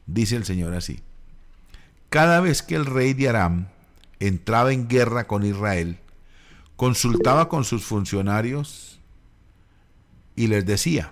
dice el Señor así: cada vez que el rey de Aram entraba en guerra con Israel, consultaba con sus funcionarios y les decía: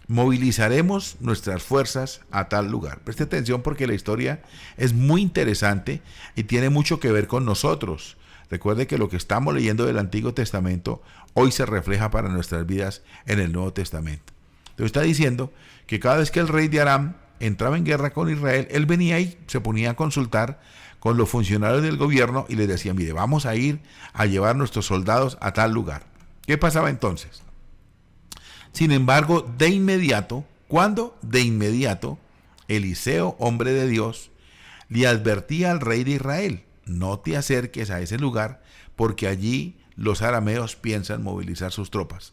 movilizaremos nuestras fuerzas a tal lugar. Preste atención porque la historia es muy interesante y tiene mucho que ver con nosotros. Recuerde que lo que estamos leyendo del Antiguo Testamento hoy se refleja para nuestras vidas en el Nuevo Testamento. Entonces está diciendo que cada vez que el rey de Aram entraba en guerra con Israel, él venía y se ponía a consultar con los funcionarios del gobierno y les decía: mire, vamos a ir a llevar nuestros soldados a tal lugar. ¿Qué pasaba entonces? Sin embargo, de inmediato, ¿cuándo? De inmediato, Eliseo, hombre de Dios, le advertía al rey de Israel: no te acerques a ese lugar, porque allí los arameos piensan movilizar sus tropas.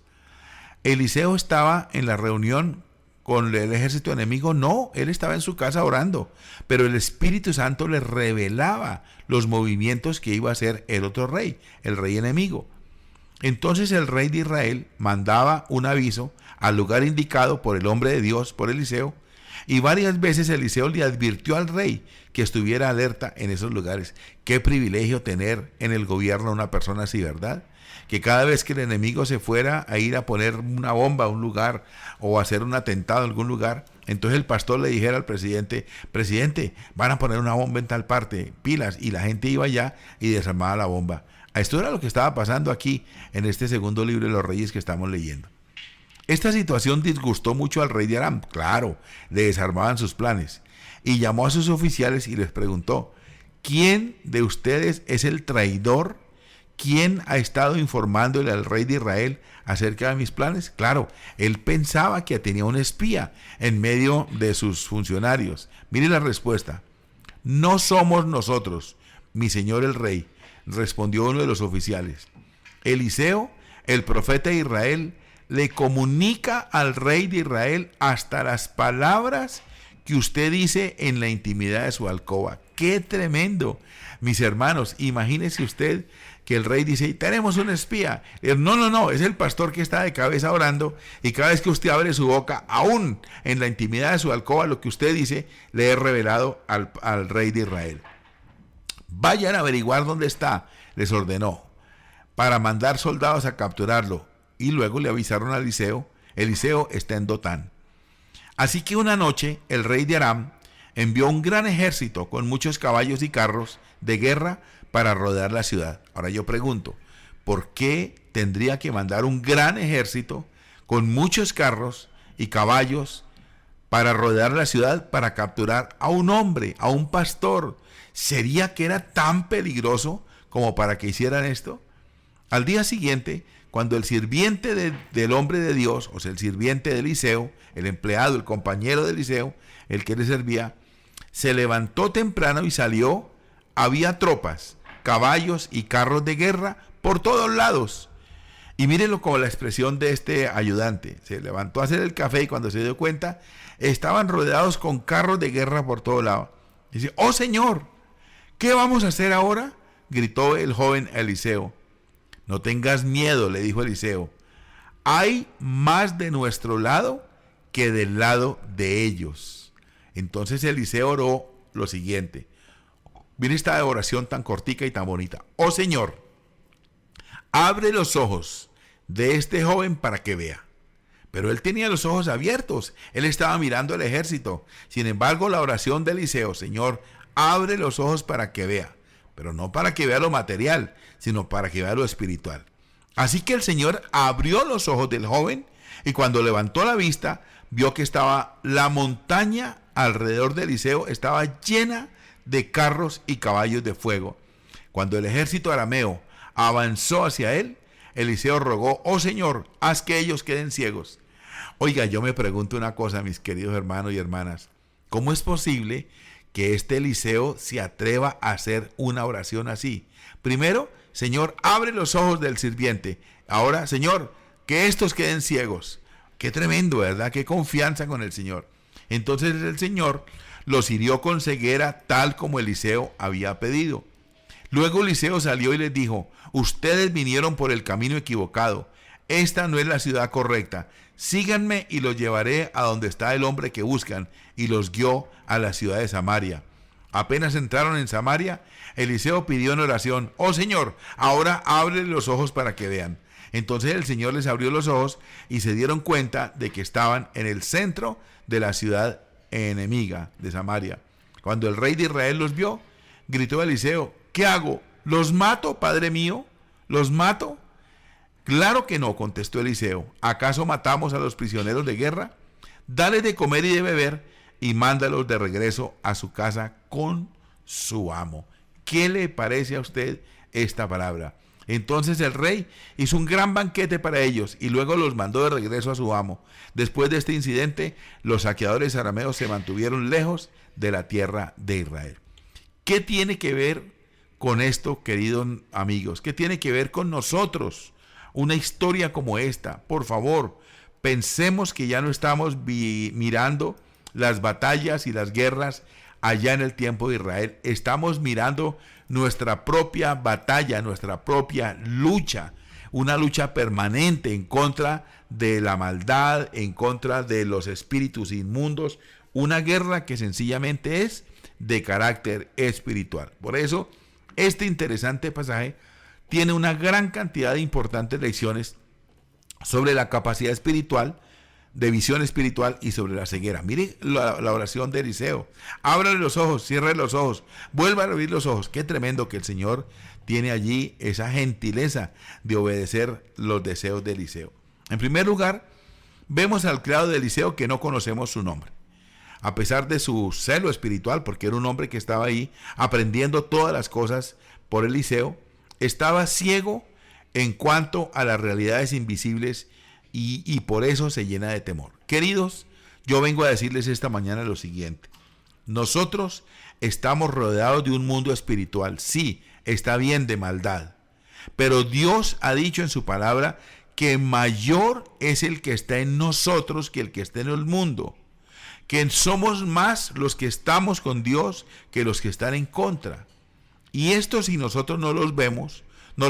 Eliseo estaba en la reunión con el ejército enemigo. No, él estaba en su casa orando, pero el Espíritu Santo le revelaba los movimientos que iba a hacer el otro rey, el rey enemigo. Entonces el rey de Israel mandaba un aviso al lugar indicado por el hombre de Dios, por Eliseo, y varias veces Eliseo le advirtió al rey que estuviera alerta en esos lugares. Qué privilegio tener en el gobierno una persona así, ¿verdad? Que cada vez que el enemigo se fuera a ir a poner una bomba a un lugar o a hacer un atentado en algún lugar, entonces el pastor le dijera al presidente: presidente, van a poner una bomba en tal parte, pilas, y la gente iba allá y desarmaba la bomba. Esto era lo que estaba pasando aquí en este segundo libro de los Reyes que estamos leyendo. Esta situación disgustó mucho al rey de Aram. Claro, le desarmaban sus planes. Y llamó a sus oficiales y les preguntó: ¿quién de ustedes es el traidor? ¿Quién ha estado informándole al rey de Israel acerca de mis planes? Claro, él pensaba que tenía un espía en medio de sus funcionarios. Mire la respuesta: no somos nosotros, mi señor el rey, respondió uno de los oficiales. Eliseo, el profeta de Israel, le comunica al rey de Israel hasta las palabras que usted dice en la intimidad de su alcoba. ¡Qué tremendo! Mis hermanos, imagínese usted que el rey dice: tenemos un espía. No, es el pastor que está de cabeza orando, y cada vez que usted abre su boca, aún en la intimidad de su alcoba, lo que usted dice le he revelado al rey de Israel. Vayan a averiguar dónde está, les ordenó, para mandar soldados a capturarlo. Y luego le avisaron a Eliseo: Eliseo está en Dotán. Así que una noche el rey de Aram envió un gran ejército con muchos caballos y carros de guerra para rodear la ciudad. Ahora yo pregunto: ¿por qué tendría que mandar un gran ejército con muchos carros y caballos para rodear la ciudad, para capturar a un hombre, a un pastor? ¿Sería que era tan peligroso como para que hicieran esto? Al día siguiente, cuando el sirviente del hombre de Dios, o sea, el sirviente de Eliseo, el empleado, el compañero de Eliseo, el que le servía, se levantó temprano y salió, había tropas, caballos y carros de guerra por todos lados. Y mírenlo como la expresión de este ayudante: se levantó a hacer el café y cuando se dio cuenta, estaban rodeados con carros de guerra por todo lado. Dice: ¡oh Señor! ¿Qué vamos a hacer ahora?, gritó el joven Eliseo. No tengas miedo, le dijo Eliseo. Hay más de nuestro lado que del lado de ellos. Entonces Eliseo oró lo siguiente. Mire esta oración tan cortica y tan bonita. Oh Señor, abre los ojos de este joven para que vea. Pero él tenía los ojos abiertos. Él estaba mirando el ejército. Sin embargo, la oración de Eliseo: Señor, abre los ojos para que vea. Pero no para que vea lo material, sino para que vea lo espiritual. Así que el Señor abrió los ojos del joven, y cuando levantó la vista, vio que estaba la montaña alrededor de Eliseo, estaba llena de carros y caballos de fuego. Cuando el ejército arameo avanzó hacia él, Eliseo rogó: oh Señor, haz que ellos queden ciegos. Oiga, yo me pregunto una cosa, mis queridos hermanos y hermanas: ¿cómo es posible que este Eliseo se atreva a hacer una oración así? Primero: Señor, abre los ojos del sirviente. Ahora: Señor, que estos queden ciegos. Qué tremendo, ¿verdad? Qué confianza con el Señor. Entonces el Señor los hirió con ceguera, tal como Eliseo había pedido. Luego Eliseo salió y les dijo: ustedes vinieron por el camino equivocado. esta no es la ciudad correcta. Síganme y los llevaré a donde está el hombre que buscan. Y los guió a la ciudad de Samaria. Apenas entraron en Samaria, Eliseo pidió en oración: oh Señor, ahora ábrele los ojos para que vean. Entonces el Señor les abrió los ojos y se dieron cuenta de que estaban en el centro de la ciudad enemiga de Samaria. Cuando el rey de Israel los vio, gritó a Eliseo: ¿qué hago? ¿Los mato, padre mío? ¿Los mato? Claro que no, contestó Eliseo. ¿Acaso matamos a los prisioneros de guerra? Dale de comer y de beber y mándalos de regreso a su casa con su amo. ¿Qué le parece a usted esta palabra? Entonces el rey hizo un gran banquete para ellos y luego los mandó de regreso a su amo. Después de este incidente, los saqueadores arameos se mantuvieron lejos de la tierra de Israel. ¿Qué tiene que ver con esto, queridos amigos? ¿Qué tiene que ver con nosotros? Una historia como esta. Por favor, pensemos que ya no estamos mirando las batallas y las guerras allá en el tiempo de Israel. Estamos mirando nuestra propia batalla, nuestra propia lucha, una lucha permanente en contra de la maldad, en contra de los espíritus inmundos, una guerra que sencillamente es de carácter espiritual. Por eso, este interesante pasaje tiene una gran cantidad de importantes lecciones sobre la capacidad espiritual, de visión espiritual y sobre la ceguera. Mire la oración de Eliseo: ábrale los ojos, cierre los ojos, vuelva a abrir los ojos. Qué tremendo que el Señor tiene allí esa gentileza de obedecer los deseos de Eliseo. En primer lugar, vemos al criado de Eliseo que no conocemos su nombre. A pesar de su celo espiritual, porque era un hombre que estaba ahí aprendiendo todas las cosas por Eliseo, estaba ciego en cuanto a las realidades invisibles y por eso se llena de temor. Queridos, yo vengo a decirles esta mañana lo siguiente: nosotros estamos rodeados de un mundo espiritual, sí, está bien, de maldad, pero Dios ha dicho en su palabra que mayor es el que está en nosotros que el que está en el mundo, que somos más los que estamos con Dios que los que están en contra. Y esto, si nosotros no lo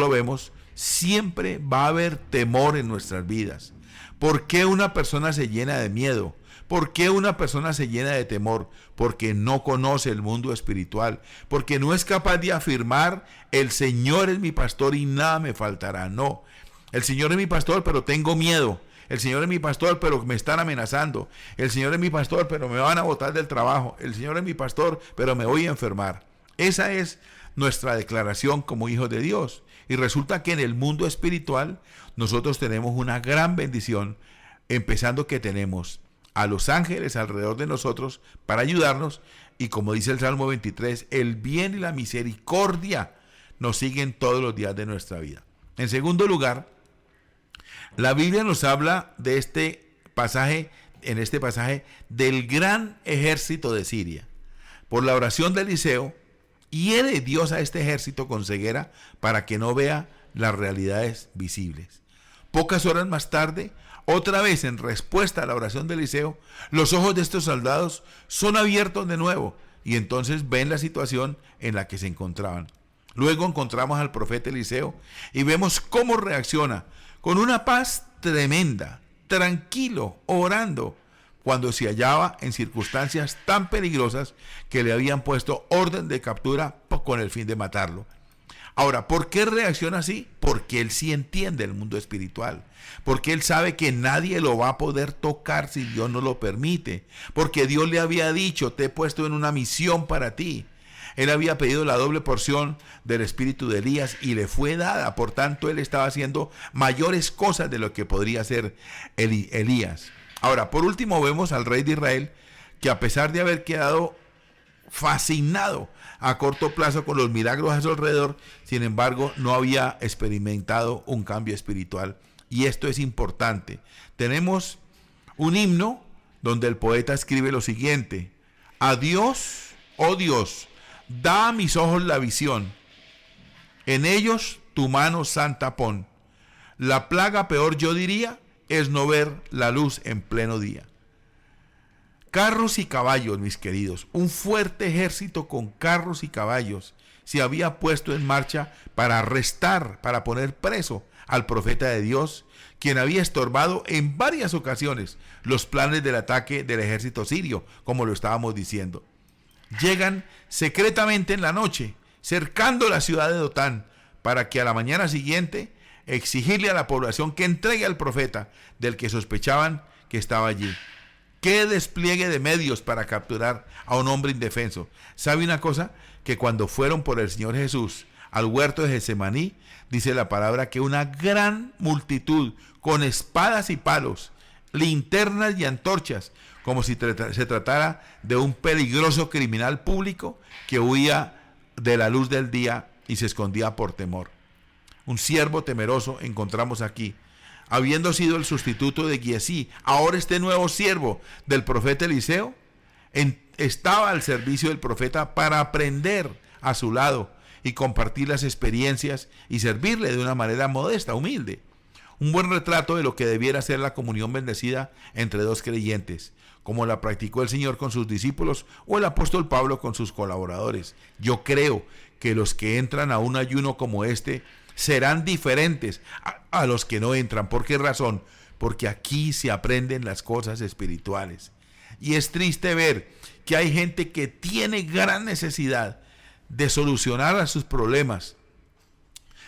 vemos, siempre va a haber temor en nuestras vidas. ¿Por qué una persona se llena de miedo? ¿Por qué una persona se llena de temor? Porque no conoce el mundo espiritual, porque no es capaz de afirmar: el Señor es mi pastor y nada me faltará. No, el Señor es mi pastor, pero tengo miedo. El Señor es mi pastor, pero me están amenazando. El Señor es mi pastor, pero me van a botar del trabajo. El Señor es mi pastor, pero me voy a enfermar. Esa es nuestra declaración como hijos de Dios. Y resulta que en el mundo espiritual nosotros tenemos una gran bendición, empezando que tenemos a los ángeles alrededor de nosotros para ayudarnos, y como dice el Salmo 23, el bien y la misericordia nos siguen todos los días de nuestra vida. En segundo lugar, la Biblia nos habla de en este pasaje del gran ejército de Siria. Por la oración de Eliseo, hiere Dios a este ejército con ceguera para que no vea las realidades visibles. Pocas horas más tarde, otra vez en respuesta a la oración de Eliseo, los ojos de estos soldados son abiertos de nuevo y entonces ven la situación en la que se encontraban. Luego encontramos al profeta Eliseo y vemos cómo reacciona con una paz tremenda, tranquilo, orando, cuando se hallaba en circunstancias tan peligrosas que le habían puesto orden de captura con el fin de matarlo. Ahora, ¿por qué reacciona así? Porque él sí entiende el mundo espiritual, porque él sabe que nadie lo va a poder tocar si Dios no lo permite, porque Dios le había dicho: te he puesto en una misión para ti. Él había pedido la doble porción del espíritu de Elías y le fue dada. Por tanto, él estaba haciendo mayores cosas de lo que podría hacer Elías. Ahora, por último, vemos al rey de Israel que, a pesar de haber quedado fascinado a corto plazo con los milagros a su alrededor, sin embargo, no había experimentado un cambio espiritual. Y esto es importante. Tenemos un himno donde el poeta escribe lo siguiente: a Dios, oh Dios, da a mis ojos la visión, en ellos tu mano santa pon. La plaga peor, yo diría, es no ver la luz en pleno día. Carros y caballos, mis queridos, un fuerte ejército con carros y caballos se había puesto en marcha para arrestar, para poner preso al profeta de Dios, quien había estorbado en varias ocasiones los planes del ataque del ejército sirio, como lo estábamos diciendo. Llegan secretamente en la noche, cercando la ciudad de Dotán, para que a la mañana siguiente exigirle a la población que entregue al profeta del que sospechaban que estaba allí. ¡Qué despliegue de medios para capturar a un hombre indefenso! ¿Sabe una cosa? Que cuando fueron por el Señor Jesús al huerto de Getsemaní, dice la palabra que una gran multitud con espadas y palos, linternas y antorchas, como si se tratara de un peligroso criminal público que huía de la luz del día y se escondía por temor. Un siervo temeroso encontramos aquí. Habiendo sido el sustituto de Giezi, ahora este nuevo siervo del profeta Eliseo estaba al servicio del profeta para aprender a su lado y compartir las experiencias y servirle de una manera modesta, humilde. Un buen retrato de lo que debiera ser la comunión bendecida entre dos creyentes, como la practicó el Señor con sus discípulos o el apóstol Pablo con sus colaboradores. Yo creo que los que entran a un ayuno como este serán diferentes a los que no entran. ¿Por qué razón? Porque aquí se aprenden las cosas espirituales. Y es triste ver que hay gente que tiene gran necesidad de solucionar a sus problemas,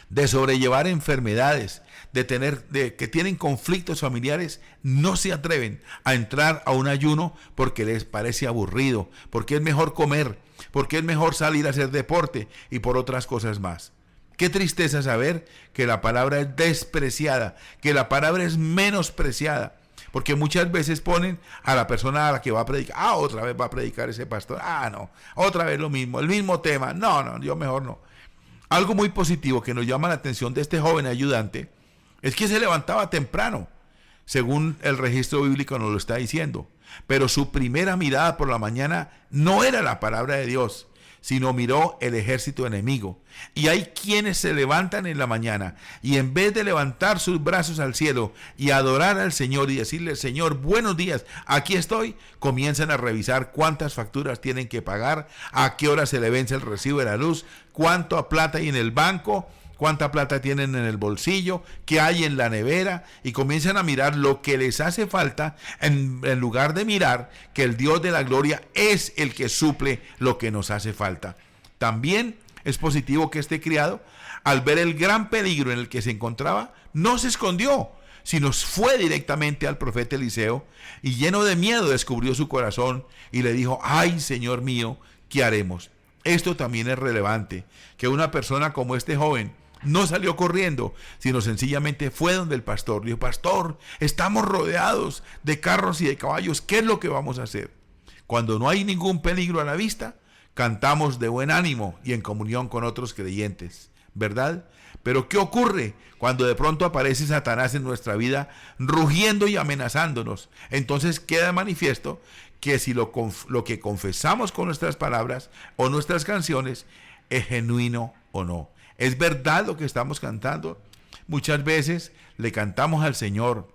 de sobrellevar enfermedades, que tienen conflictos familiares, no se atreven a entrar a un ayuno porque les parece aburrido, porque es mejor comer, porque es mejor salir a hacer deporte y por otras cosas más. Qué tristeza saber que la palabra es despreciada, que la palabra es menospreciada, porque muchas veces ponen a la persona a la que va a predicar, otra vez va a predicar ese pastor, no, otra vez lo mismo, el mismo tema, no, yo mejor no. Algo muy positivo que nos llama la atención de este joven ayudante es que se levantaba temprano, según el registro bíblico nos lo está diciendo, pero su primera mirada por la mañana no era la palabra de Dios, sino miró el ejército enemigo. Y hay quienes se levantan en la mañana y en vez de levantar sus brazos al cielo y adorar al Señor y decirle: Señor, buenos días, aquí estoy, comienzan a revisar cuántas facturas tienen que pagar, a qué hora se le vence el recibo de la luz, cuánta plata hay en el banco, cuánta plata tienen en el bolsillo, qué hay en la nevera, y comienzan a mirar lo que les hace falta en lugar de mirar que el Dios de la gloria es el que suple lo que nos hace falta. También es positivo que este criado, al ver el gran peligro en el que se encontraba, no se escondió, sino fue directamente al profeta Eliseo y lleno de miedo descubrió su corazón y le dijo: ay, Señor mío, ¿qué haremos? Esto también es relevante, que una persona como este joven no salió corriendo, sino sencillamente fue donde el pastor. Dijo: pastor, estamos rodeados de carros y de caballos, ¿qué es lo que vamos a hacer? Cuando no hay ningún peligro a la vista, cantamos de buen ánimo y en comunión con otros creyentes, ¿verdad? Pero ¿qué ocurre cuando de pronto aparece Satanás en nuestra vida rugiendo y amenazándonos? Entonces queda manifiesto que si lo que confesamos con nuestras palabras o nuestras canciones es genuino o no. ¿Es verdad lo que estamos cantando? Muchas veces le cantamos al Señor,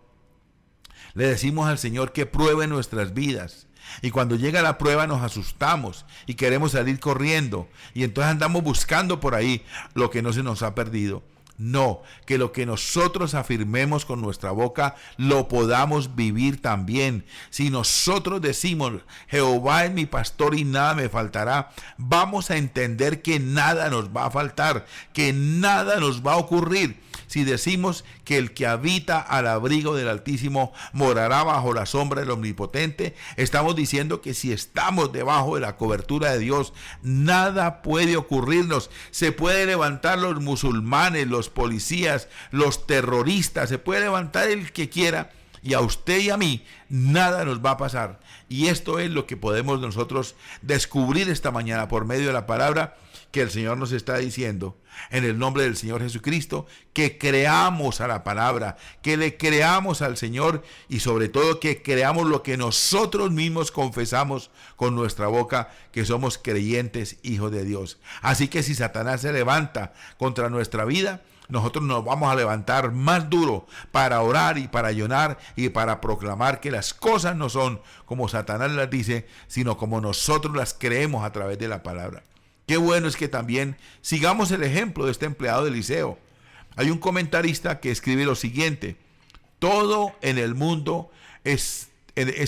le decimos al Señor que pruebe nuestras vidas. Y cuando llega la prueba nos asustamos y queremos salir corriendo. Y entonces andamos buscando por ahí lo que no se nos ha perdido. No, que lo que nosotros afirmemos con nuestra boca lo podamos vivir también. Si nosotros decimos: Jehová es mi pastor y nada me faltará, vamos a entender que nada nos va a faltar, que nada nos va a ocurrir. Si decimos que el que habita al abrigo del Altísimo morará bajo la sombra del Omnipotente, estamos diciendo que si estamos debajo de la cobertura de Dios, nada puede ocurrirnos. Se puede levantar los musulmanes, los policías, los terroristas, se puede levantar el que quiera, y a usted y a mí nada nos va a pasar. Y esto es lo que podemos nosotros descubrir esta mañana por medio de la palabra que el Señor nos está diciendo, en el nombre del Señor Jesucristo, que creamos a la palabra, que le creamos al Señor y sobre todo que creamos lo que nosotros mismos confesamos con nuestra boca, que somos creyentes hijos de Dios. Así que si Satanás se levanta contra nuestra vida, nosotros nos vamos a levantar más duro para orar y para ayunar y para proclamar que las cosas no son como Satanás las dice, sino como nosotros las creemos a través de la palabra. Qué bueno es que también sigamos el ejemplo de este empleado de Eliseo. Hay un comentarista que escribe lo siguiente: todo en el mundo es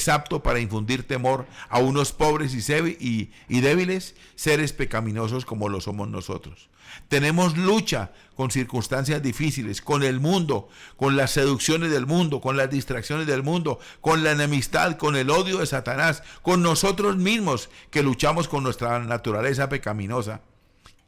apto para infundir temor a unos pobres y débiles seres pecaminosos como lo somos nosotros. Tenemos lucha con circunstancias difíciles, con el mundo, con las seducciones del mundo, con las distracciones del mundo, con la enemistad, con el odio de Satanás, con nosotros mismos que luchamos con nuestra naturaleza pecaminosa.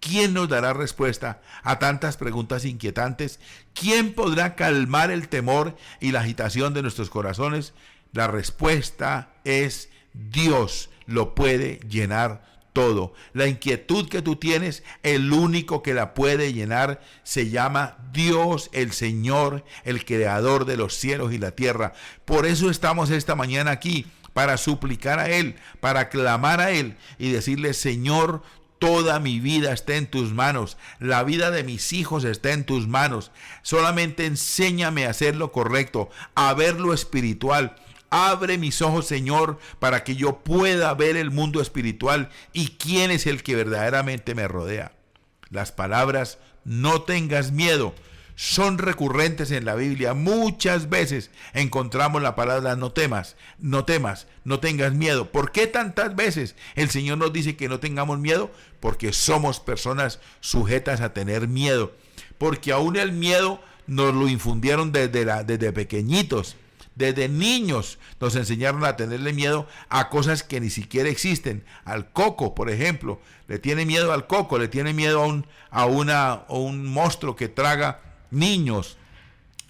¿Quién nos dará respuesta a tantas preguntas inquietantes? ¿Quién podrá calmar el temor y la agitación de nuestros corazones? La respuesta es Dios lo puede llenar todo. La inquietud que tú tienes, el único que la puede llenar se llama Dios, el Señor, el creador de los cielos y la tierra. Por eso estamos esta mañana aquí, para suplicar a Él, para clamar a Él y decirle: Señor, toda mi vida está en tus manos, la vida de mis hijos está en tus manos. Solamente enséñame a hacer lo correcto, a ver lo espiritual. Abre mis ojos, Señor, para que yo pueda ver el mundo espiritual y quién es el que verdaderamente me rodea. Las palabras "no tengas miedo" son recurrentes en la Biblia. Muchas veces encontramos la palabra "no temas, no temas, no tengas miedo". ¿Por qué tantas veces el Señor nos dice que no tengamos miedo? Porque somos personas sujetas a tener miedo. Porque aún el miedo nos lo infundieron desde pequeñitos. Desde niños nos enseñaron a tenerle miedo a cosas que ni siquiera existen. Al coco, por ejemplo, le tiene miedo al coco, le tiene miedo a un monstruo que traga niños,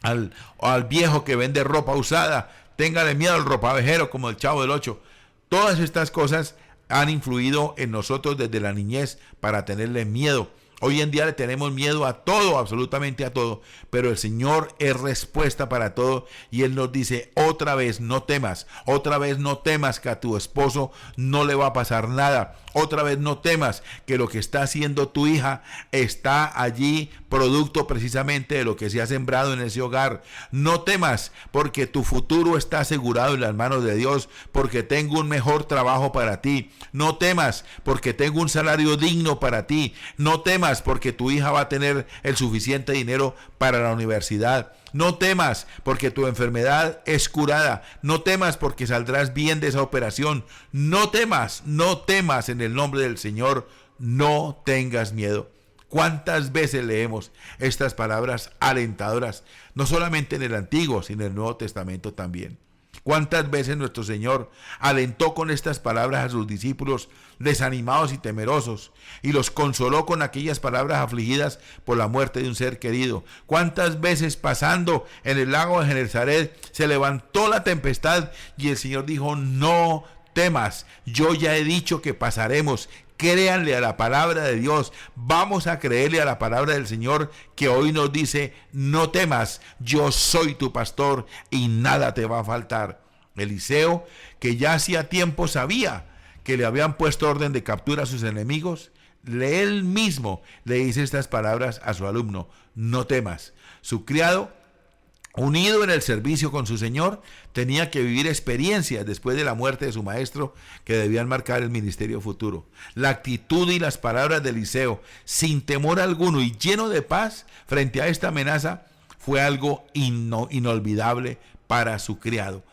al viejo que vende ropa usada. Téngale miedo al ropavejero, como el Chavo del Ocho. Todas estas cosas han influido en nosotros desde la niñez para tenerle miedo. Hoy en día le tenemos miedo a todo, absolutamente a todo, pero el Señor es respuesta para todo y Él nos dice: otra vez no temas que a tu esposo no le va a pasar nada, otra vez no temas que lo que está haciendo tu hija está allí producto precisamente de lo que se ha sembrado en ese hogar. No temas, porque tu futuro está asegurado en las manos de Dios, porque tengo un mejor trabajo para ti. No temas, porque tengo un salario digno para ti. No temas, porque tu hija va a tener el suficiente dinero para la universidad. No temas, porque tu enfermedad es curada. No temas, porque saldrás bien de esa operación. No temas en el nombre del Señor. No tengas miedo. ¿Cuántas veces leemos estas palabras alentadoras? No solamente en el Antiguo, sino en el Nuevo Testamento también. ¿Cuántas veces nuestro Señor alentó con estas palabras a sus discípulos desanimados y temerosos y los consoló con aquellas palabras afligidas por la muerte de un ser querido? ¿Cuántas veces pasando en el lago de Genesaret se levantó la tempestad y el Señor dijo: no temas, yo ya he dicho que pasaremos? Créanle a la palabra de Dios. Vamos a creerle a la palabra del Señor, que hoy nos dice: no temas, yo soy tu pastor y nada te va a faltar. Eliseo, que ya hacía tiempo sabía que le habían puesto orden de captura a sus enemigos, él mismo le dice estas palabras a su alumno: no temas. Su criado, unido en el servicio con su Señor, tenía que vivir experiencias después de la muerte de su maestro que debían marcar el ministerio futuro. La actitud y las palabras de Eliseo, sin temor alguno y lleno de paz frente a esta amenaza, fue algo inolvidable para su criado.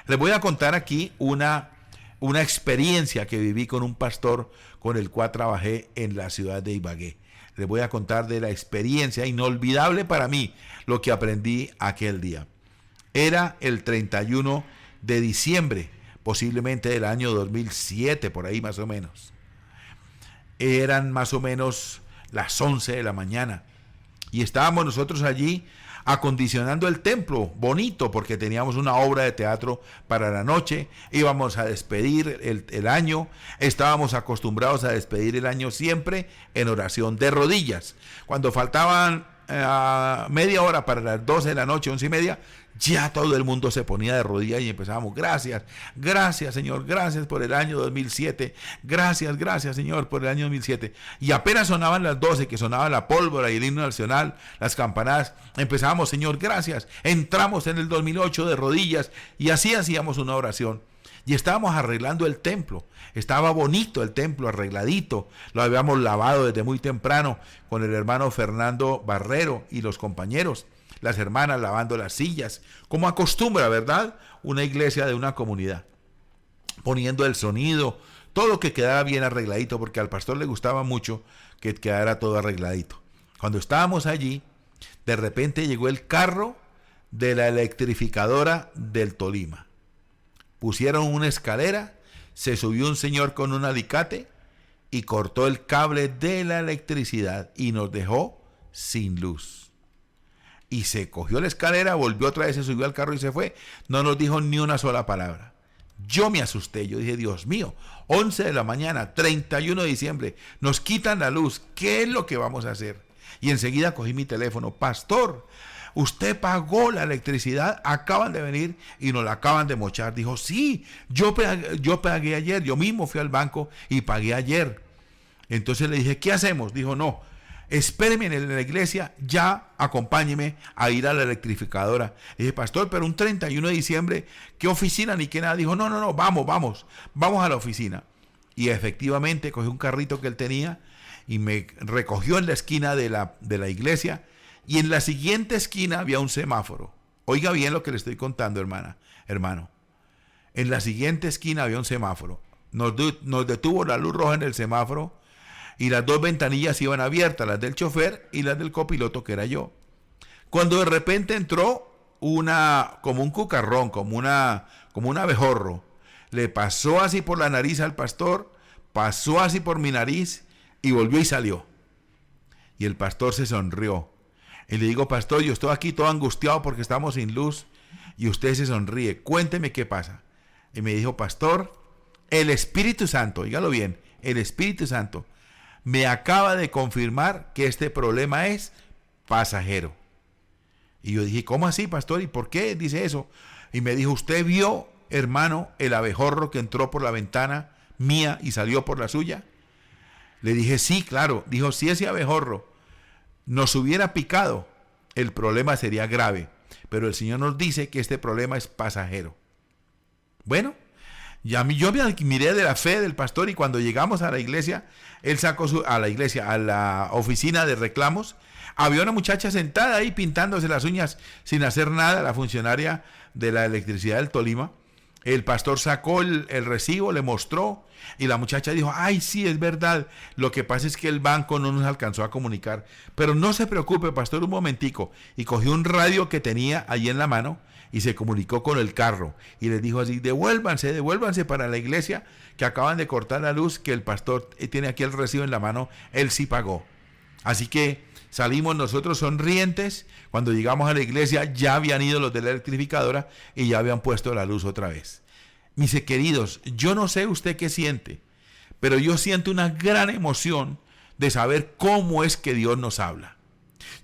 Les voy a contar aquí una experiencia que viví con un pastor con el cual trabajé en la ciudad de Ibagué. Les voy a contar de la experiencia inolvidable para mí, lo que aprendí aquel día. Era el 31 de diciembre, posiblemente del año 2007, por ahí más o menos. Eran más o menos las 11 de la mañana y estábamos nosotros allí acondicionando el templo, bonito, porque teníamos una obra de teatro para la noche. Íbamos a despedir el año. Estábamos acostumbrados a despedir el año siempre en oración de rodillas. Cuando faltaban media hora para las 12 de la noche, 11:30, ya todo el mundo se ponía de rodillas y empezábamos: gracias Señor, gracias por el año 2007, gracias Señor por el año 2007. Y apenas sonaban las 12, que sonaba la pólvora y el himno nacional, las campanadas, empezábamos: Señor, gracias. Entramos en el 2008 de rodillas y así hacíamos una oración. y estábamos arreglando el templo. Estaba bonito el templo, arregladito. Lo habíamos lavado desde muy temprano con el hermano Fernando Barrero y los compañeros. Las hermanas lavando las sillas, como acostumbra, ¿verdad? Una iglesia de una comunidad. Poniendo el sonido, todo que quedara bien arregladito, porque al pastor le gustaba mucho que quedara todo arregladito. Cuando estábamos allí, de repente llegó el carro de la electrificadora del Tolima. Pusieron una escalera, se subió un señor con un alicate y cortó el cable de la electricidad y nos dejó sin luz. Y se cogió la escalera, volvió otra vez, se subió al carro y se fue. No nos dijo ni una sola palabra. Yo me asusté, yo dije, Dios mío, 11 de la mañana, 31 de diciembre, nos quitan la luz, ¿qué es lo que vamos a hacer? Y enseguida cogí mi teléfono, pastor, usted pagó la electricidad, acaban de venir y nos la acaban de mochar. Dijo, sí, yo pagué ayer, yo mismo fui al banco y pagué ayer. Entonces le dije, ¿qué hacemos? Dijo, no, espéreme en la iglesia, ya acompáñeme a ir a la electrificadora. Le dije, pastor, pero un 31 de diciembre, ¿qué oficina ni qué nada? Dijo, no, vamos a la oficina. Y efectivamente cogí un carrito que él tenía y me recogió en la esquina de la iglesia, y en la siguiente esquina había un semáforo. Oiga bien lo que le estoy contando, hermano. En la siguiente esquina había un semáforo. Nos detuvo la luz roja en el semáforo y las dos ventanillas iban abiertas, las del chofer y las del copiloto, que era yo. Cuando de repente entró como un cucarrón, como un abejorro. Le pasó así por la nariz al pastor, pasó así por mi nariz y volvió y salió. Y el pastor se sonrió. Y le digo, pastor, yo estoy aquí todo angustiado porque estamos sin luz. Y usted se sonríe. Cuénteme qué pasa. Y me dijo, pastor, el Espíritu Santo, dígalo bien, el Espíritu Santo me acaba de confirmar que este problema es pasajero. Y yo dije, ¿cómo así, pastor? ¿Y por qué dice eso? Y me dijo, ¿usted vio, hermano, el abejorro que entró por la ventana mía y salió por la suya? Le dije, sí, claro. Dijo, si ese abejorro nos hubiera picado, el problema sería grave. Pero el Señor nos dice que este problema es pasajero. Bueno, yo me admiré de la fe del pastor, y cuando llegamos a la iglesia, él sacó a la oficina de reclamos. Había una muchacha sentada ahí pintándose las uñas sin hacer nada, la funcionaria de la electricidad del Tolima. El pastor sacó el recibo, le mostró, y la muchacha dijo, ay, sí, es verdad, lo que pasa es que el banco no nos alcanzó a comunicar, pero no se preocupe, pastor, un momentico. Y cogió un radio que tenía allí en la mano y se comunicó con el carro y les dijo así, devuélvanse para la iglesia, que acaban de cortar la luz, que el pastor tiene aquí el recibo en la mano, él sí pagó. Así que salimos nosotros sonrientes. Cuando llegamos a la iglesia ya habían ido los de la electrificadora y ya habían puesto la luz otra vez. Mis queridos, yo no sé usted qué siente, pero yo siento una gran emoción de saber cómo es que Dios nos habla.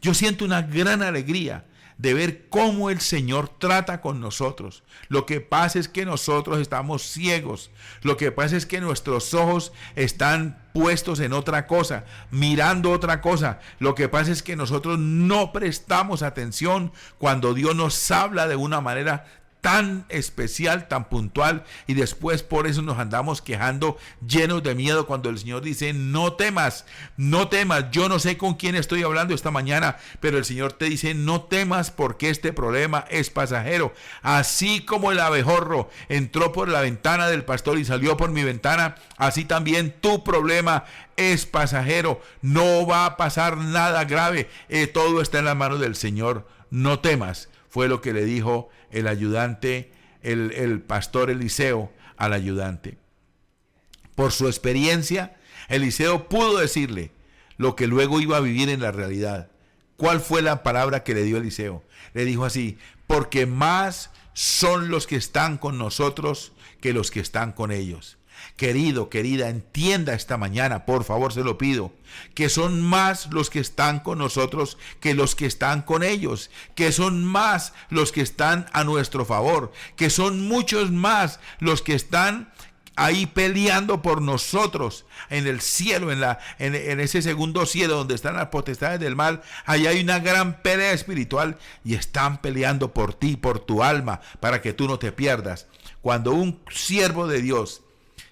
Yo siento una gran alegría de ver cómo el Señor trata con nosotros. Lo que pasa es que nosotros estamos ciegos. Lo que pasa es que nuestros ojos están puestos en otra cosa, mirando otra cosa. Lo que pasa es que nosotros no prestamos atención cuando Dios nos habla de una manera tan especial, tan puntual, y después por eso nos andamos quejando llenos de miedo cuando el Señor dice, no temas, no temas. Yo no sé con quién estoy hablando esta mañana, pero el Señor te dice, no temas, porque este problema es pasajero. Así como el abejorro entró por la ventana del pastor y salió por mi ventana, así también tu problema es pasajero. No va a pasar nada grave, todo está en la mano del Señor. No temas. Fue lo que le dijo el ayudante, el pastor Eliseo al ayudante. Por su experiencia, Eliseo pudo decirle lo que luego iba a vivir en la realidad. ¿Cuál fue la palabra que le dio Eliseo? Le dijo así, porque más son los que están con nosotros que los que están con ellos. Querido, querida, entienda esta mañana, por favor, se lo pido, que son más los que están con nosotros que los que están con ellos, que son más los que están a nuestro favor, que son muchos más los que están ahí peleando por nosotros en el cielo, en ese segundo cielo donde están las potestades del mal. Allá hay una gran pelea espiritual y están peleando por ti, por tu alma, para que tú no te pierdas. Cuando un siervo de Dios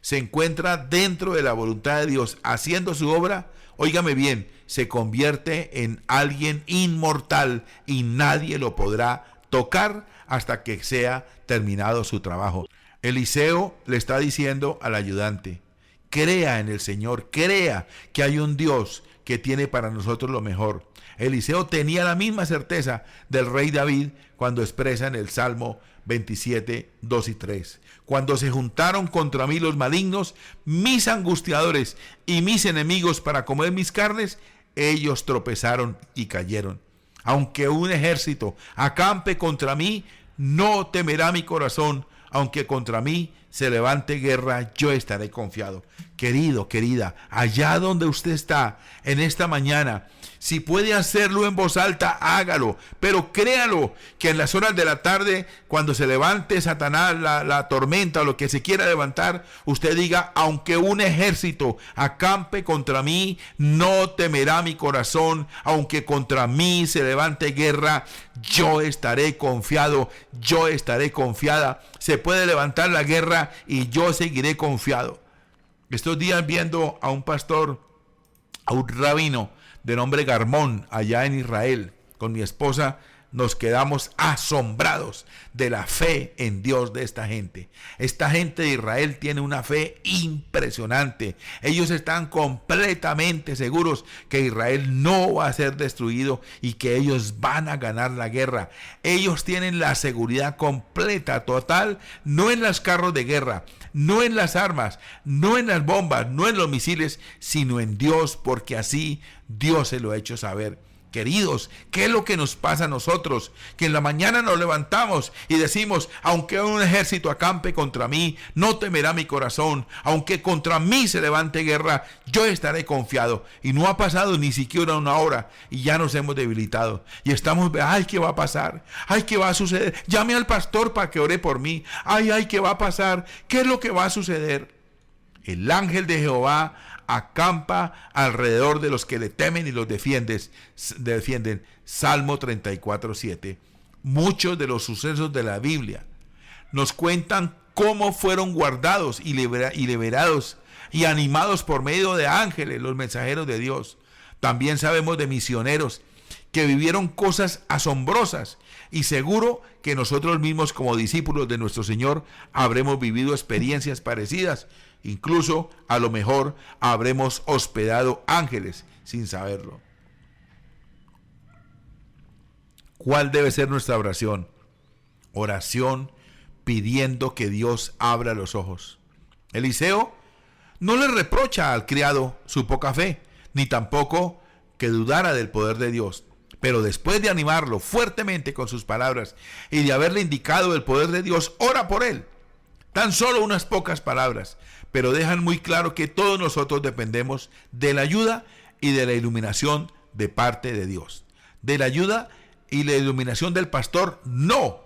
se encuentra dentro de la voluntad de Dios haciendo su obra, óigame bien, se convierte en alguien inmortal y nadie lo podrá tocar hasta que sea terminado su trabajo. Eliseo le está diciendo al ayudante: crea en el Señor, crea que hay un Dios que tiene para nosotros lo mejor. Eliseo tenía la misma certeza del rey David cuando expresa en el Salmo 27, 2 y 3. Cuando se juntaron contra mí los malignos, mis angustiadores y mis enemigos para comer mis carnes, ellos tropezaron y cayeron. Aunque un ejército acampe contra mí, no temerá mi corazón. Aunque contra mí se levante guerra, yo estaré confiado. Querido, querida, allá donde usted está en esta mañana, si puede hacerlo en voz alta, hágalo. Pero créalo, que en las horas de la tarde, cuando se levante Satanás, la tormenta o lo que se quiera levantar, usted diga: aunque un ejército acampe contra mí, no temerá mi corazón. Aunque contra mí se levante guerra, yo estaré confiado, yo estaré confiada. Se puede levantar la guerra y yo seguiré confiado. Estos días, viendo a un pastor, a un rabino de nombre Garmón, allá en Israel, con mi esposa, nos quedamos asombrados de la fe en Dios de esta gente. Esta gente de Israel tiene una fe impresionante. Ellos están completamente seguros que Israel no va a ser destruido y que ellos van a ganar la guerra. Ellos tienen la seguridad completa, total, no en los carros de guerra, no en las armas, no en las bombas, no en los misiles, sino en Dios, porque así Dios se lo ha hecho saber. Queridos, ¿qué es lo que nos pasa a nosotros? Que en la mañana nos levantamos y decimos: aunque un ejército acampe contra mí, no temerá mi corazón. Aunque contra mí se levante guerra, yo estaré confiado. Y no ha pasado ni siquiera una hora y ya nos hemos debilitado. Y estamos: ay, ¿qué va a pasar? Ay, ¿qué va a suceder? Llame al pastor para que ore por mí. Ay, ¿qué va a pasar? ¿Qué es lo que va a suceder? El ángel de Jehová acampa alrededor de los que le temen y los defienden. Salmo 34, 7. Muchos de los sucesos de la Biblia nos cuentan cómo fueron guardados y liberados y animados por medio de ángeles, los mensajeros de Dios. También sabemos de misioneros que vivieron cosas asombrosas, y seguro que nosotros mismos, como discípulos de nuestro Señor, habremos vivido experiencias parecidas. Incluso a lo mejor habremos hospedado ángeles sin saberlo. ¿Cuál debe ser nuestra oración? Oración pidiendo que Dios abra los ojos. Eliseo no le reprocha al criado su poca fe, ni tampoco que dudara del poder de Dios. Pero después de animarlo fuertemente con sus palabras y de haberle indicado el poder de Dios, ora por él. Tan solo unas pocas palabras, pero dejan muy claro que todos nosotros dependemos de la ayuda y de la iluminación de parte de Dios. De la ayuda y la iluminación del pastor, no.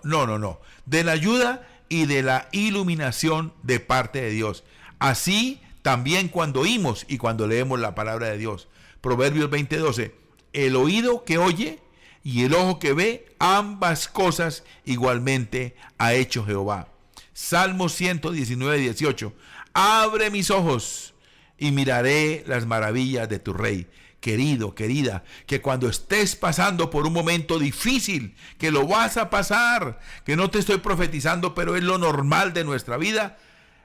De la ayuda y de la iluminación de parte de Dios. Así también cuando oímos y cuando leemos la palabra de Dios. Proverbios 20:12. El oído que oye y el ojo que ve, ambas cosas igualmente ha hecho Jehová. Salmo 119:18. Abre mis ojos y miraré las maravillas de tu rey. Querido, querida, que cuando estés pasando por un momento difícil, que lo vas a pasar, que no te estoy profetizando, pero es lo normal de nuestra vida,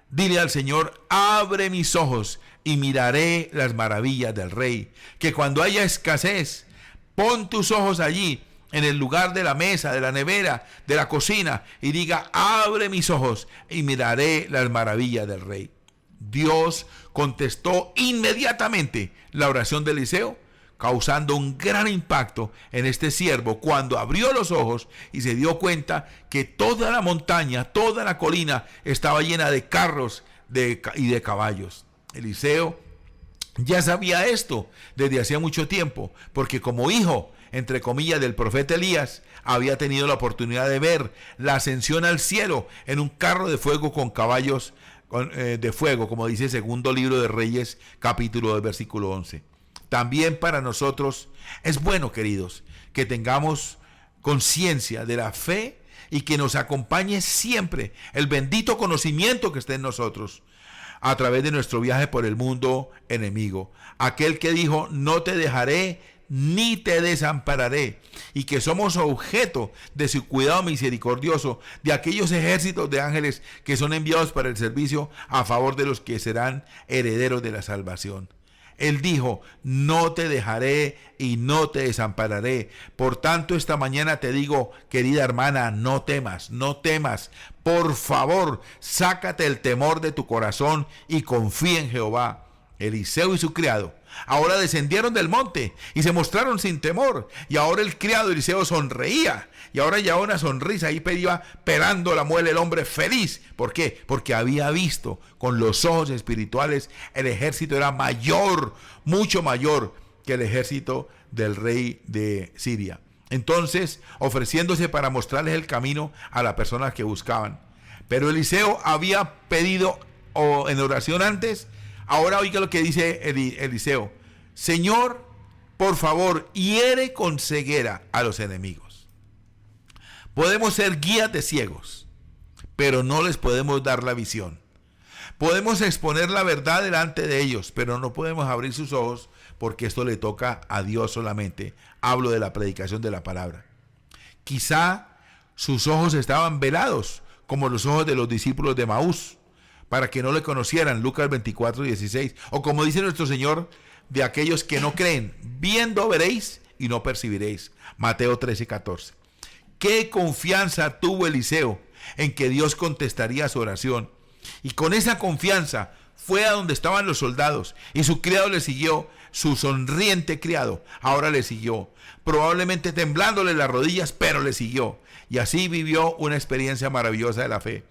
dile al Señor: abre mis ojos y miraré las maravillas del rey. Que cuando haya escasez, pon tus ojos allí, en el lugar de la mesa, de la nevera, de la cocina, y diga: abre mis ojos y miraré las maravillas del rey. Dios contestó inmediatamente la oración de Eliseo, causando un gran impacto en este siervo cuando abrió los ojos y se dio cuenta que toda la montaña, toda la colina estaba llena de carros y de caballos. Eliseo ya sabía esto desde hacía mucho tiempo, porque como hijo, entre comillas, del profeta Elías, había tenido la oportunidad de ver la ascensión al cielo en un carro de fuego con caballos de fuego, como dice el segundo libro de Reyes, capítulo 2, versículo 11. También para nosotros es bueno, queridos, que tengamos conciencia de la fe y que nos acompañe siempre el bendito conocimiento que esté en nosotros a través de nuestro viaje por el mundo enemigo. Aquel que dijo, no te dejaré ni te desampararé, y que somos objeto de su cuidado misericordioso, de aquellos ejércitos de ángeles que son enviados para el servicio a favor de los que serán herederos de la salvación. Él dijo, no te dejaré y no te desampararé. Por tanto, esta mañana te digo, querida hermana, no temas, no temas. Por favor, sácate el temor de tu corazón y confía en Jehová. Eliseo y su criado ahora descendieron del monte y se mostraron sin temor. Y ahora el criado Eliseo sonreía. Y ahora ya una sonrisa ahí iba pelando la muela el hombre feliz. ¿Por qué? Porque había visto con los ojos espirituales el ejército era mayor, mucho mayor que el ejército del rey de Siria. Entonces, ofreciéndose para mostrarles el camino a las personas que buscaban. Pero Eliseo había pedido en oración antes. Ahora oiga lo que dice Eliseo. Señor, por favor, hiere con ceguera a los enemigos. Podemos ser guías de ciegos, pero no les podemos dar la visión. Podemos exponer la verdad delante de ellos, pero no podemos abrir sus ojos porque esto le toca a Dios solamente. Hablo de la predicación de la palabra. Quizá sus ojos estaban velados, como los ojos de los discípulos de Maús, para que no le conocieran, Lucas 24:16. O como dice nuestro Señor, de aquellos que no creen, viendo veréis y no percibiréis, Mateo 13:14. Qué confianza tuvo Eliseo en que Dios contestaría su oración. Y con esa confianza fue a donde estaban los soldados y su criado le siguió, su sonriente criado ahora le siguió, probablemente temblándole las rodillas, pero le siguió. Y así vivió una experiencia maravillosa de la fe.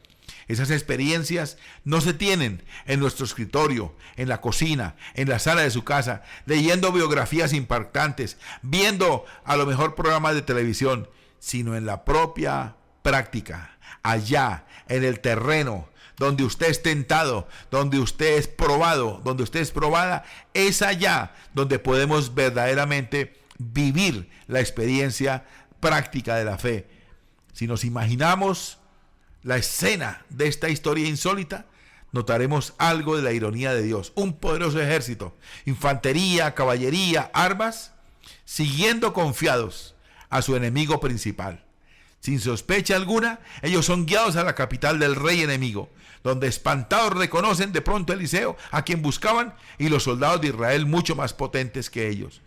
Esas experiencias no se tienen en nuestro escritorio, en la cocina, en la sala de su casa, leyendo biografías impactantes, viendo a lo mejor programas de televisión, sino en la propia práctica, allá, en el terreno, donde usted es tentado, donde usted es probado, donde usted es probada, es allá donde podemos verdaderamente vivir la experiencia práctica de la fe. Si nos imaginamos la escena de esta historia insólita, notaremos algo de la ironía de Dios. Un poderoso ejército, infantería, caballería, armas, siguiendo confiados a su enemigo principal. Sin sospecha alguna, ellos son guiados a la capital del rey enemigo, donde espantados reconocen de pronto a Eliseo, a quien buscaban, y los soldados de Israel mucho más potentes que ellos.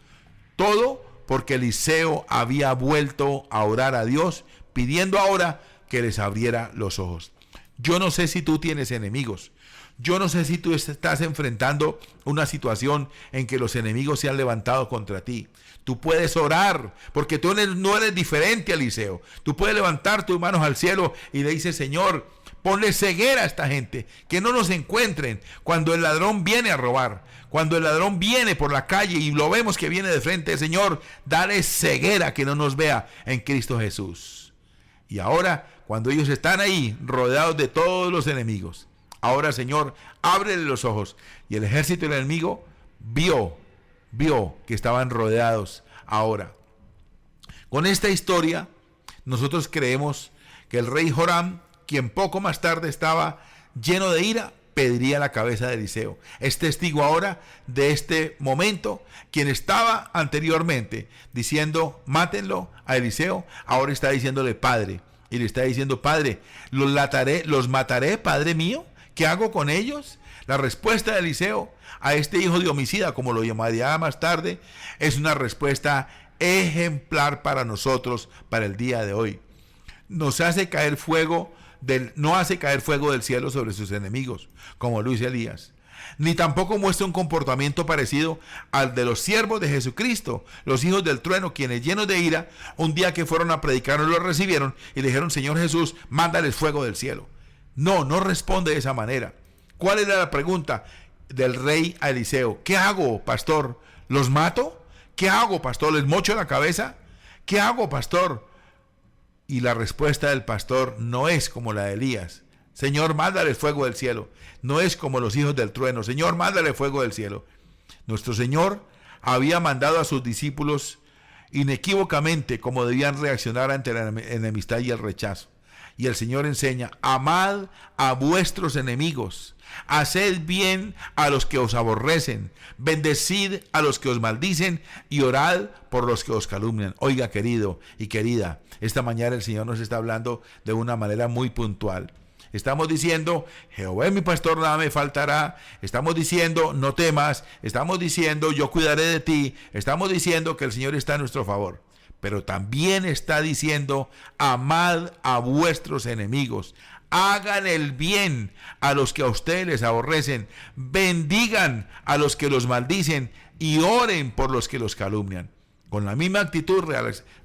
Todo porque Eliseo había vuelto a orar a Dios, pidiendo ahora que les abriera los ojos. Yo no sé si tú tienes enemigos. Yo no sé si tú estás enfrentando una situación en que los enemigos se han levantado contra ti. Tú puedes orar, porque tú no eres diferente a Eliseo. Tú puedes levantar tus manos al cielo y le dices, Señor, ponle ceguera a esta gente, que no nos encuentren cuando el ladrón viene a robar. Cuando el ladrón viene por la calle y lo vemos que viene de frente, Señor, dale ceguera que no nos vea en Cristo Jesús. Y ahora, cuando ellos están ahí, rodeados de todos los enemigos, ahora, Señor, ábrele los ojos. Y el ejército del enemigo vio que estaban rodeados ahora. Con esta historia, nosotros creemos que el rey Joram, quien poco más tarde estaba lleno de ira, pediría la cabeza de Eliseo. Es testigo ahora de este momento. Quien estaba anteriormente diciendo, mátenlo a Eliseo, ahora está diciéndole, Padre. Y le está diciendo, Padre, los mataré, Padre mío. ¿Qué hago con ellos? La respuesta de Eliseo a este hijo de homicida, como lo llamaría más tarde, es una respuesta ejemplar para nosotros, para el día de hoy. No hace caer fuego del cielo sobre sus enemigos, como lo hizo Elías. Ni tampoco muestra un comportamiento parecido al de los siervos de Jesucristo, los hijos del trueno, quienes llenos de ira, un día que fueron a predicar, lo recibieron y le dijeron, Señor Jesús, mándales fuego del cielo. No responde de esa manera. ¿Cuál era la pregunta del rey a Eliseo? ¿Qué hago, pastor? ¿Los mato? ¿Qué hago, pastor? ¿Les mocho la cabeza? ¿Qué hago, pastor? Y la respuesta del pastor no es como la de Elías. Señor, mándale fuego del cielo. No es como los hijos del trueno. Señor, mándale fuego del cielo. Nuestro Señor había mandado a sus discípulos inequívocamente cómo debían reaccionar ante la enemistad y el rechazo. Y el Señor enseña: amad a vuestros enemigos, haced bien a los que os aborrecen, bendecid a los que os maldicen y orad por los que os calumnian. Oiga, querido y querida, esta mañana el Señor nos está hablando de una manera muy puntual. Estamos diciendo: Jehová es mi pastor, nada me faltará. Estamos diciendo: no temas. Estamos diciendo: yo cuidaré de ti. Estamos diciendo que el Señor está a nuestro favor. Pero también está diciendo: amad a vuestros enemigos, hagan el bien a los que a ustedes les aborrecen, bendigan a los que los maldicen y oren por los que los calumnian. Con la misma actitud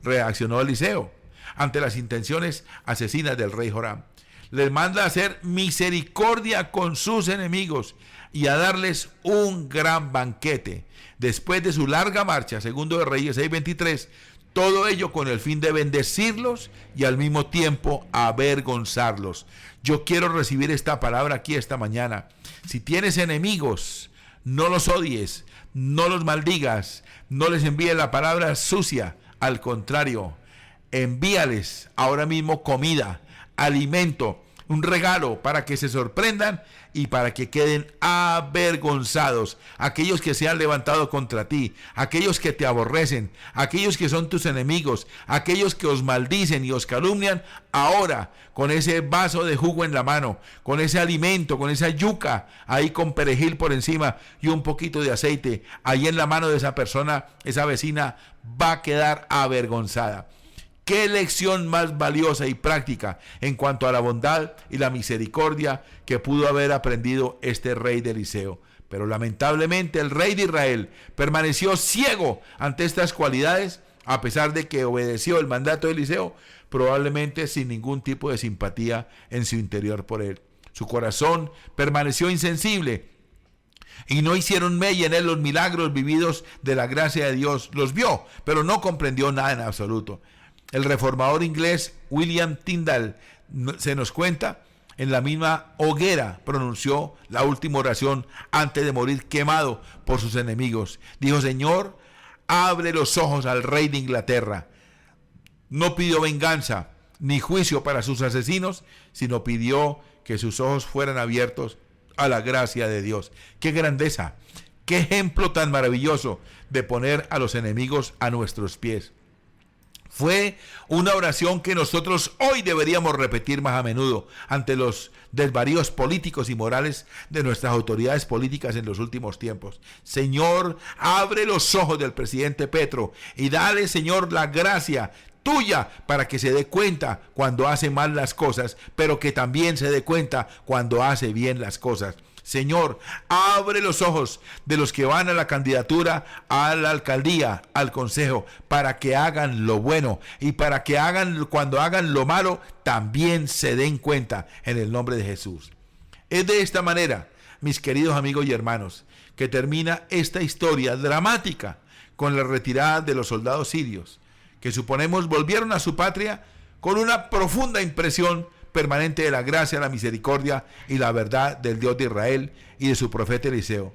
reaccionó Eliseo ante las intenciones asesinas del rey Joram. Les manda a hacer misericordia con sus enemigos y a darles un gran banquete. Después de su larga marcha, segundo de Reyes 6:23, todo ello con el fin de bendecirlos y al mismo tiempo avergonzarlos. Yo quiero recibir esta palabra aquí esta mañana. Si tienes enemigos, no los odies, no los maldigas, no les envíes la palabra sucia. Al contrario, envíales ahora mismo comida, alimento, un regalo para que se sorprendan y para que queden avergonzados aquellos que se han levantado contra ti, aquellos que te aborrecen, aquellos que son tus enemigos, aquellos que os maldicen y os calumnian. Ahora, con ese vaso de jugo en la mano, con ese alimento, con esa yuca ahí con perejil por encima y un poquito de aceite ahí en la mano de esa persona, esa vecina va a quedar avergonzada. Qué lección más valiosa y práctica en cuanto a la bondad y la misericordia que pudo haber aprendido este rey de Eliseo. Pero lamentablemente el rey de Israel permaneció ciego ante estas cualidades, a pesar de que obedeció el mandato de Eliseo, probablemente sin ningún tipo de simpatía en su interior por él. Su corazón permaneció insensible y no hicieron mella en él los milagros vividos de la gracia de Dios. Los vio, pero no comprendió nada en absoluto. El reformador inglés William Tyndale se nos cuenta: en la misma hoguera pronunció la última oración antes de morir quemado por sus enemigos. Dijo: Señor, abre los ojos al rey de Inglaterra. No pidió venganza ni juicio para sus asesinos, sino pidió que sus ojos fueran abiertos a la gracia de Dios. ¡Qué grandeza! ¡Qué ejemplo tan maravilloso de poner a los enemigos a nuestros pies! Fue una oración que nosotros hoy deberíamos repetir más a menudo ante los desvaríos políticos y morales de nuestras autoridades políticas en los últimos tiempos. Señor, abre los ojos del presidente Petro y dale, Señor, la gracia tuya para que se dé cuenta cuando hace mal las cosas, pero que también se dé cuenta cuando hace bien las cosas. Señor, abre los ojos de los que van a la candidatura, a la alcaldía, al consejo, para que hagan lo bueno y para que cuando hagan lo malo, también se den cuenta en el nombre de Jesús. Es de esta manera, mis queridos amigos y hermanos, que termina esta historia dramática con la retirada de los soldados sirios, que suponemos volvieron a su patria con una profunda impresión permanente de la gracia, la misericordia y la verdad del Dios de Israel y de su profeta Eliseo.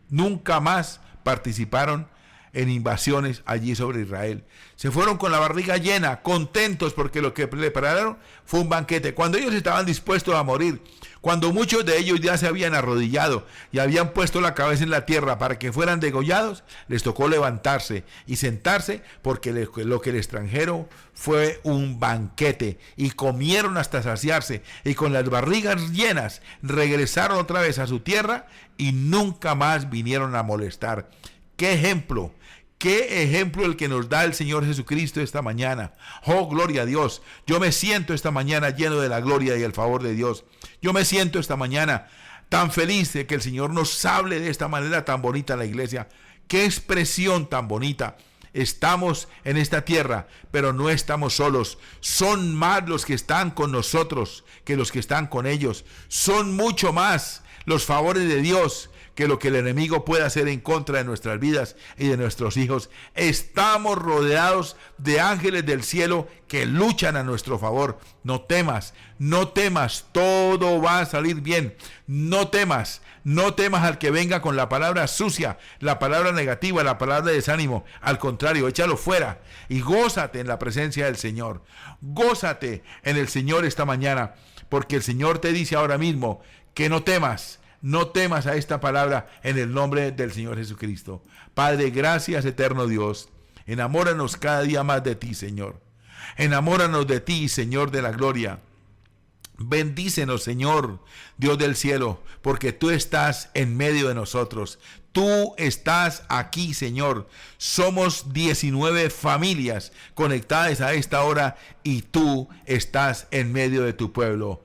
Nunca más participaron en invasiones allí sobre Israel. Se fueron con la barriga llena, contentos porque lo que prepararon fue un banquete. Cuando ellos estaban dispuestos a morir, cuando muchos de ellos ya se habían arrodillado y habían puesto la cabeza en la tierra para que fueran degollados, les tocó levantarse y sentarse porque lo que les trajeron fue un banquete y comieron hasta saciarse y con las barrigas llenas regresaron otra vez a su tierra y nunca más vinieron a molestar. ¡Qué ejemplo! ¡Qué ejemplo el que nos da el Señor Jesucristo esta mañana! ¡Oh, gloria a Dios! Yo me siento esta mañana lleno de la gloria y el favor de Dios. Yo me siento esta mañana tan feliz de que el Señor nos hable de esta manera tan bonita en la iglesia. ¡Qué expresión tan bonita! Estamos en esta tierra, pero no estamos solos. Son más los que están con nosotros que los que están con ellos. Son mucho más los favores de Dios que lo que el enemigo pueda hacer en contra de nuestras vidas y de nuestros hijos. Estamos rodeados de ángeles del cielo que luchan a nuestro favor. No temas, no temas, todo va a salir bien. No temas, no temas al que venga con la palabra sucia, la palabra negativa, la palabra de desánimo. Al contrario, échalo fuera y gózate en la presencia del Señor. Gózate en el Señor esta mañana, porque el Señor te dice ahora mismo que no temas. No temas a esta palabra en el nombre del Señor Jesucristo. Padre, gracias, eterno Dios. Enamóranos cada día más de ti, Señor. Enamóranos de ti, Señor de la gloria. Bendícenos, Señor, Dios del cielo, porque tú estás en medio de nosotros. Tú estás aquí, Señor. Somos 19 familias conectadas a esta hora y tú estás en medio de tu pueblo.